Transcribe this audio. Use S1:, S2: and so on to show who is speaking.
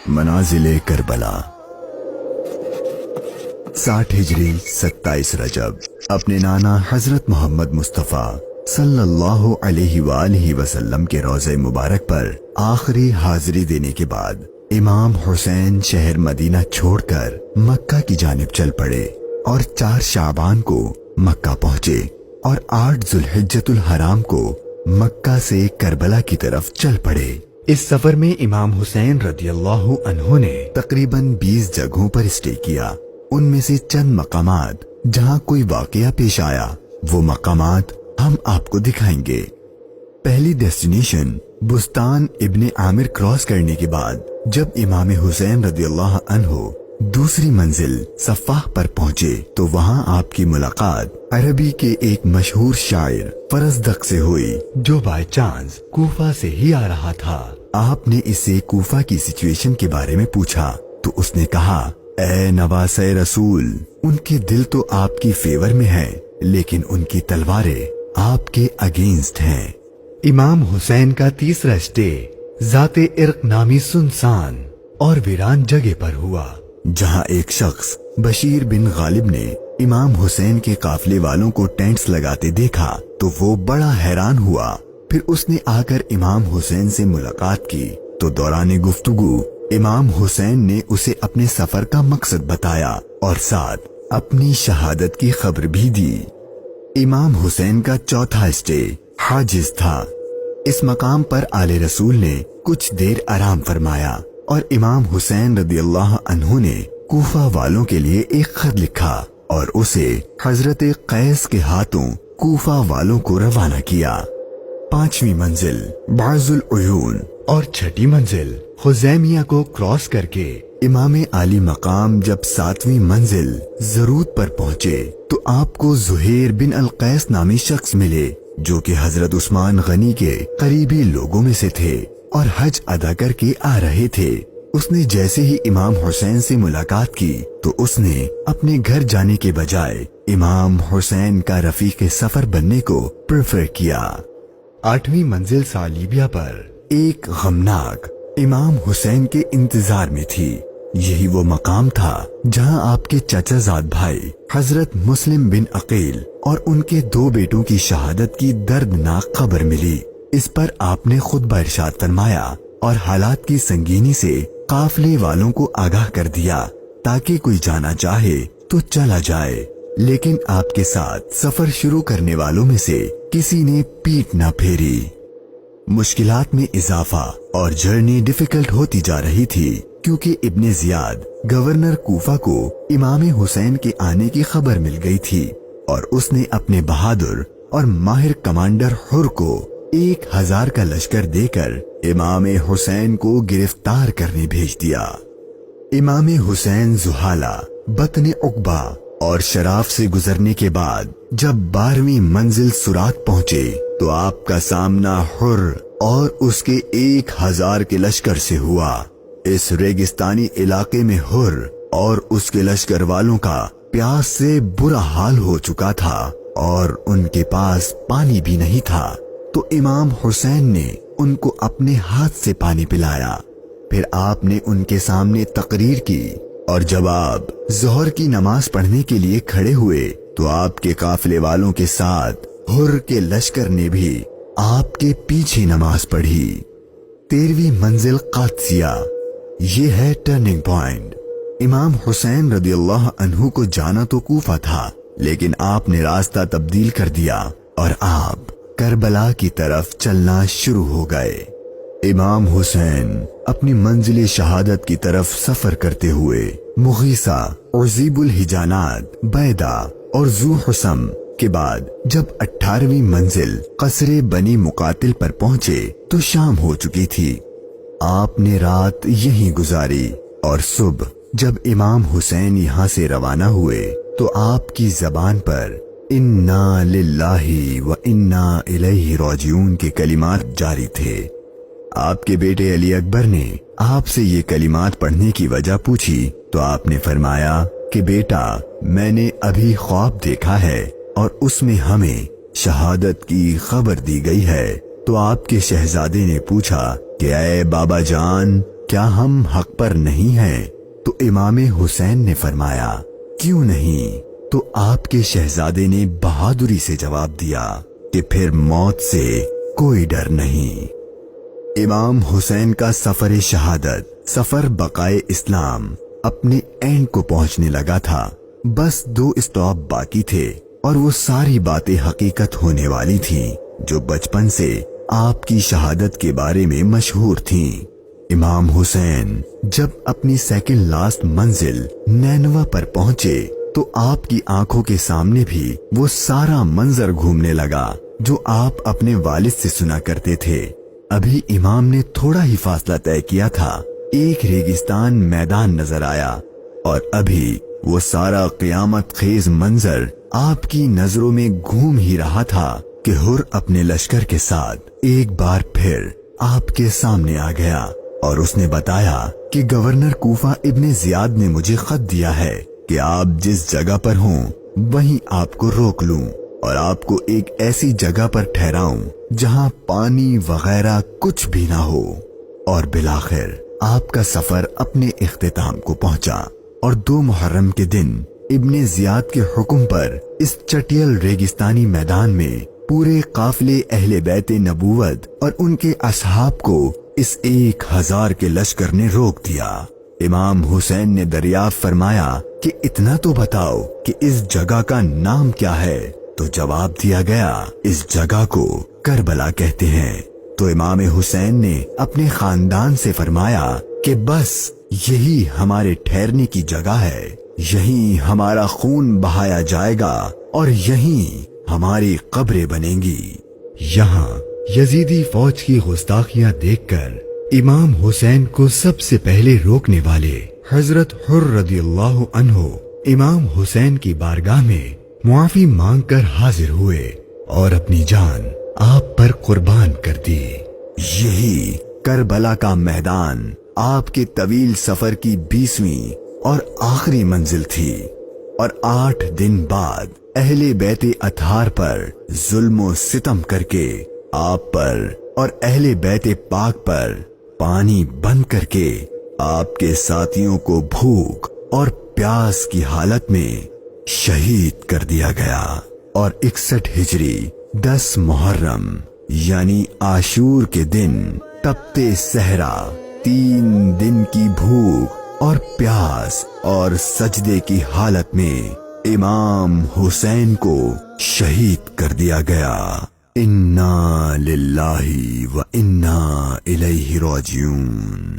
S1: मनाजिले Karbala 60 हिजरी 27 रजब अपने नाना हजरत मोहम्मद मुस्तफ़ा सल्लल्लाहु अलैहि वसल्लम के रोज़े मुबारक पर आखिरी हाजिरी देने के बाद इमाम हुसैन शहर मदीना छोड़कर मक्का की जानिब चल पड़े और 4 शाबान को मक्का पहुंचे और 8 जुल्हिज्जतुल हराम को मक्का से करबला की तरफ चल पड़े। इस सफर में इमाम हुसैन रदियल्लाहु अन्हु ने तकरीबन 20 जगहों पर स्टे किया। उनमें से चंद मकामात जहां कोई वाकया पेश आया वो मकामात हम आपको दिखाएंगे। पहली डेस्टिनेशन बुस्तान इब्ने आमिर क्रॉस करने के बाद जब इमाम हुसैन रदियल्लाहु अन्हु दूसरी मंजिल सफ़ाह पर पहुंचे तो वहां आपकी मुलाकात अरबी के एक मशहूर शायर फरजदक से हुई जो बाय चांस कूफा से ही आ रहा था। आपने इससे कूफा की सिचुएशन के बारे में पूछा तो उसने कहा, ए नवासे रसूल, उनके दिल तो आपकी फेवर में है लेकिन उनकी तलवारें आपके अगेंस्ट हैं। इमाम हुसैन का तीसरा स्टे जाते इर्क नामी सुनसान और वीरान जगह पर हुआ जहां एक शख्स बशीर बिन गालिब ने इमाम हुसैन के काफले वालों को टेंट्स लगाते देखा तो वो बड़ा हैरान हुआ। फिर उसने आकर इमाम हुसैन से मुलाकात की तो दौरान गुफ्तगू इमाम हुसैन ने उसे अपने सफर का मकसद बताया और साथ अपनी शहादत की खबर भी दी। इमाम हुसैन का चौथा स्टे हाजिज था। इस मकाम पर आले रसूल ने कुछ देर आराम फरमाया और इमाम हुसैन रदियल्लाहु अन्हु ने कूफा वालों के लिए एक खत लिखा और उसे हजरत कैस के हाथों कूफा वालों को रवाना किया। 5वीं मंजिल बाजुल उयून और 6ठी मंजिल खुजैमिया को क्रॉस करके इमाम आली मकाम जब 7वीं मंजिल जरूद पर पहुंचे तो आपको जुहैर बिन अल कैस नामी शख्स मिले जो कि हजरत उस्मान गनी के करीबी लोगों में से थे और हज अदा करके आ रहे थे। उसने जैसे ही इमाम हुसैन से मुलाकात की तो उसने अपने घर जाने के बजाय इमाम हुसैन का रफीक सफर बनने को प्रेफर किया। 8वीं मंजिल सालीबिया पर एक गमनाक इमाम हुसैन के इंतजार में थी। यही वो मकाम था जहां आपके चचाजाद भाई हजरत मुस्लिम बिन अकील और उनके 2 बेटों की शहादत की दर्दनाक खबर मिली। इस पर आपने खुतबा इरशाद फरमाया और हालात की संगीनी से काफले वालों को आगाह कर दिया ताकि कोई जाना चाहे तो चला जाए, लेकिन आपके साथ सफर शुरू करने वालों में से किसी ने पीठ न फेरी। मुश्किलात में इजाफा और जर्नी डिफिकल्ट होती जा रही थी क्योंकि इब्ने जियाद गवर्नर कूफा को इमाम हुसैन के आने की खबर मिल गई थी और उसने अपने बहादुर और माहिर कमांडर हुर को 1000 का लश्कर देकर इमाम हुसैन को गिरफ्तार करने भेज दिया। इमाम हुसैन जुहाला, बतने उकबा और शराफ से गुजरने के बाद जब 12वीं मंजिल सुरात पहुंचे तो आपका सामना हुर और उसके 1000 के लश्कर से हुआ। इस रेगिस्तानी इलाके में हुर और उसके लश्कर वालों का प्यास से बुरा हाल हो चुका था और उनके पास पानी भी नहीं था तो इमाम हुसैन ने उनको अपने हाथ से पानी पिलाया। फिर आपने उनके सामने तकरीर की और जब आप जोहर की नमाज पढ़ने के लिए खड़े हुए तो आपके काफिले वालों के साथ हुर के लश्कर ने भी आपके पीछे नमाज पढ़ी। 13वीं मंजिल कादसिया, ये है टर्निंग पॉइंट। इमाम हुसैन रदियल्लाहु अन्हु को जाना तो कूफा था लेकिन आपने रास्ता तब्दील कर दिया और आप करबला की तरफ चलना शुरू हो गए। इमाम हुसैन अपनी मंजिल शहादत की तरफ सफर करते हुए मुगीसा, उज़ीबुल हिजानात, बैदा और जू हुसम के बाद जब 18वीं मंजिल कसरे बनी मुकातिल पर पहुंचे तो शाम हो चुकी थी। आपने रात यहीं गुजारी और सुबह जब इमाम हुसैन यहाँ से रवाना हुए तो आपकी जबान पर इन्ना लिल्लाही व इन्ना इलैहि राजिऊन के कलिमात जारी थे। आपके बेटे अली अकबर ने आपसे ये कलिमात पढ़ने की वजह पूछी तो आपने फरमाया कि बेटा, मैंने अभी ख्वाब देखा है और उसमें हमें शहादत की खबर दी गई है। तो आपके शहजादे ने पूछा कि ऐ बाबा जान, کیا ہم حق پر نہیں ہیں؟ تو امام حسین نے فرمایا کیوں نہیں؟ تو آپ کے شہزادے نے بہادری سے جواب دیا کہ پھر موت سے کوئی ڈر نہیں۔ امام حسین کا سفر شہادت، سفر بقائے اسلام اپنے اینڈ کو پہنچنے لگا تھا۔ بس 2 اسٹاپ باقی تھے اور وہ ساری باتیں حقیقت ہونے والی تھیں جو بچپن سے آپ کی شہادت کے بارے میں مشہور تھیں۔ امام حسین جب اپنی سیکنڈ لاسٹ منزل نینوا پر پہنچے تو آپ کی آنکھوں کے سامنے بھی وہ سارا منظر گھومنے لگا جو آپ اپنے والد سے سنا کرتے تھے۔ ابھی امام نے تھوڑا ہی فاصلہ طے کیا تھا، ایک ریگستان میدان نظر آیا اور ابھی وہ سارا قیامت خیز منظر آپ کی نظروں میں گھوم ہی رہا تھا کہ ہر اپنے لشکر کے ساتھ ایک بار پھر آپ کے سامنے آ گیا اور اس نے بتایا کہ گورنر کوفہ ابن زیاد نے مجھے خط دیا ہے کہ آپ جس جگہ پر ہوں وہیں آپ کو روک لوں اور آپ کو ایک ایسی جگہ پر ٹھہراؤں جہاں پانی وغیرہ کچھ بھی نہ ہو۔ اور بالآخر آپ کا سفر اپنے اختتام کو پہنچا اور 2 محرم کے دن ابن زیاد کے حکم پر اس چٹیل ریگستانی میدان میں پورے قافلے اہل بیت نبوت اور ان کے اصحاب کو اس 1000 کے لشکر نے روک دیا۔ امام حسین نے دریافت فرمایا کہ اتنا تو بتاؤ کہ اس جگہ کا نام کیا ہے؟ تو جواب دیا گیا اس جگہ کو کربلا کہتے ہیں۔ تو امام حسین نے اپنے خاندان سے فرمایا کہ بس یہی ہمارے ٹھہرنے کی جگہ ہے، یہیں ہمارا خون بہایا جائے گا اور یہیں ہماری قبریں بنیں گی۔ یہاں یزیدی فوج کی گستاخیاں دیکھ کر امام حسین کو سب سے پہلے روکنے والے حضرت حر رضی اللہ عنہ امام حسین کی بارگاہ میں معافی مانگ کر حاضر ہوئے اور اپنی جان آپ پر قربان کر دی۔ یہی کربلا کا میدان آپ کے طویل سفر کی 20ویں اور آخری منزل تھی، اور 8 دن بعد اہل بیت اطہار پر ظلم و ستم کر کے آپ پر اور اہل بیت پاک پر پانی بند کر کے آپ کے ساتھیوں کو بھوک اور پیاس کی حالت میں شہید کر دیا گیا۔ اور 61 ہجری 10 محرم یعنی عاشور کے دن تپتے صحرا 3 دن کی بھوک اور پیاس اور سجدے کی حالت میں امام حسین کو شہید کر دیا گیا۔ انا للہ و انا الیہ راجعون۔